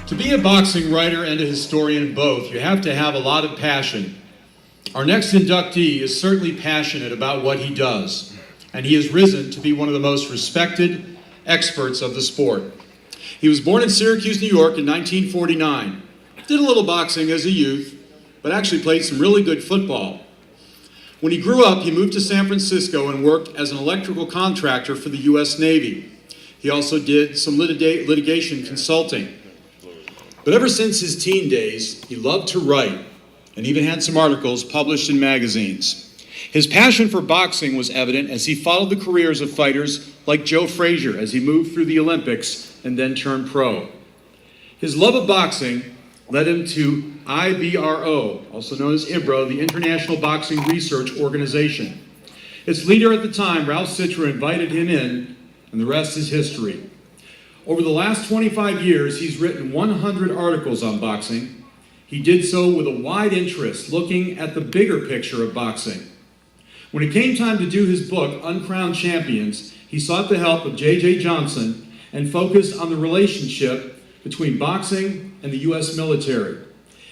To be a boxing writer and a historian both, you have to have a lot of passion. Our next inductee is certainly passionate about what he does, and he has risen to be one of the most respected experts of the sport. He was born in Syracuse, New York in 1949. Did a little boxing as a youth, but actually played some really good football. When he grew up, he moved to San Francisco and worked as an electrical contractor for the U.S. Navy. He also did some litigation consulting. But ever since his teen days, he loved to write, and even had some articles published in magazines. His passion for boxing was evident as he followed the careers of fighters like Joe Frazier as he moved through the Olympics and then turned pro. His love of boxing led him to IBRO, also known as IBRO, the International Boxing Research Organization. Its leader at the time, Ralph Citra, invited him in, and the rest is history. Over the last 25 years, he's written 100 articles on boxing. He did so with a wide interest, looking at the bigger picture of boxing. When it came time to do his book, Uncrowned Champions, he sought the help of J.J. Johnson and focused on the relationship between boxing and the U.S. military.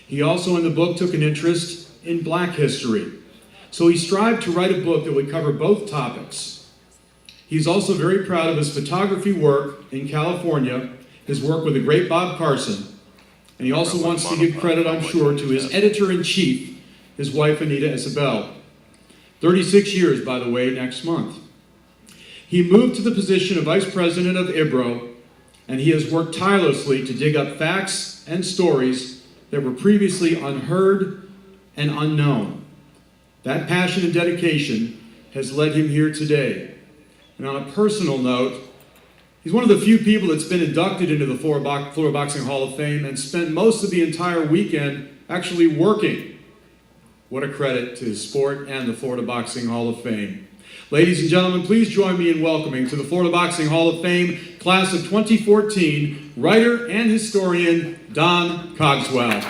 He also, in the book, took an interest in black history. So he strived to write a book that would cover both topics. He's also very proud of his photography work in California, his work with the great Bob Carson, and he also wants to give credit, I'm sure, to his editor-in-chief, his wife, Anita Isabel. 36 years, by the way, next month. He moved to the position of Vice President of IBRO, and he has worked tirelessly to dig up facts and stories that were previously unheard and unknown. That passion and dedication has led him here today. And on a personal note, he's one of the few people that's been inducted into the Florida Boxing Hall of Fame and spent most of the entire weekend actually working. What a credit to his sport and the Florida Boxing Hall of Fame. Ladies and gentlemen, please join me in welcoming to the Florida Boxing Hall of Fame, class of 2014, writer and historian, Don Cogswell.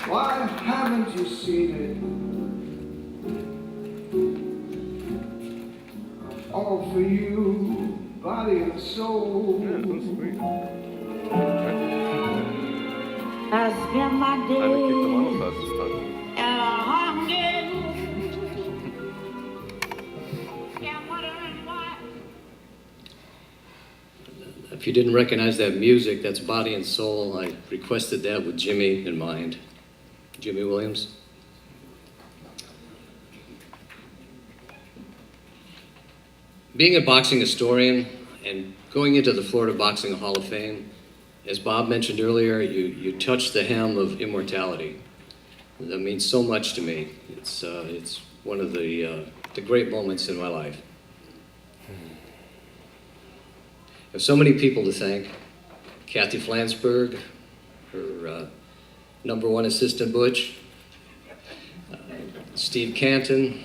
Why haven't you seen it? All for you, body and soul. Yeah, that's sweet. I spend my I haven't kicked them days out past this time. and I'm wondering why. If you didn't recognize that music, that's Body and Soul. I requested that with Jimmy in mind. Jimmy Williams. Being a boxing historian and going into the Florida Boxing Hall of Fame, as Bob mentioned earlier, you touched the hem of immortality. That means so much to me. It's one of the great moments in my life. I have so many people to thank. Kathy Flansburgh, her number one assistant Butch, Steve Canton,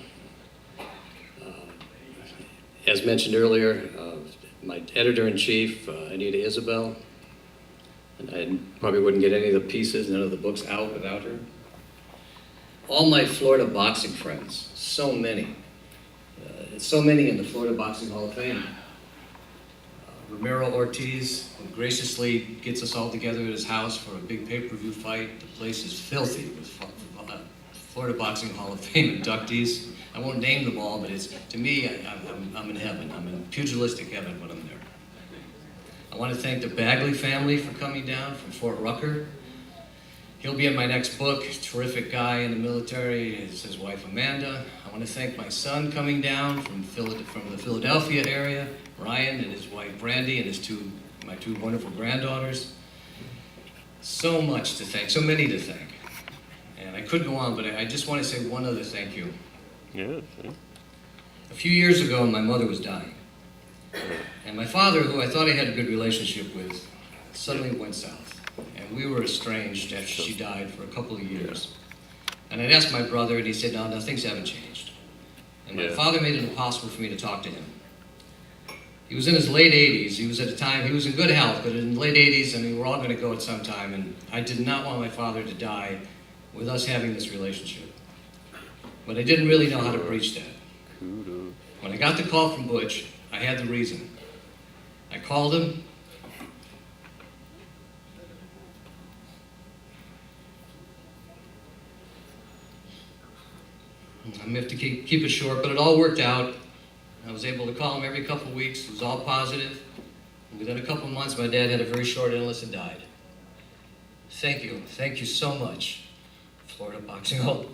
as mentioned earlier, my editor-in-chief, Anita Isabel, and I probably wouldn't get any of the pieces, none of the books out without her. All my Florida boxing friends, so many in the Florida Boxing Hall of Fame. Ramiro Ortiz, who graciously gets us all together at his house for a big pay-per-view fight. The place is filthy with Florida Boxing Hall of Fame inductees. I won't name them all, but it's, to me, I'm in heaven. I'm in pugilistic heaven when I'm there. I want to thank the Bagley family for coming down from Fort Rucker. He'll be in my next book. Terrific guy in the military. It's his wife Amanda. I want to thank my son coming down from the Philadelphia area, Ryan, and his wife Brandy, and my two wonderful granddaughters. So much to thank, so many to thank. And I could go on, but I just want to say one other thank you. Yeah. A few years ago, my mother was dying. And my father, who I thought I had a good relationship with, suddenly went south. And we were estranged after she died for a couple of years. And I'd asked my brother, and he said, no, things haven't changed. And my father made it impossible for me to talk to him. He was in his late 80s. He was at a time, he was in good health, but in the late 80s, I mean, we're all going to go at some time. And I did not want my father to die with us having this relationship. But I didn't really know how to breach that. Kudos. When I got the call from Butch, I had the reason. I called him. I'm gonna have to keep it short, but it all worked out. I was able to call him every couple of weeks. It was all positive. And within a couple of months, my dad had a very short illness and died. Thank you so much, Florida Boxing Hall.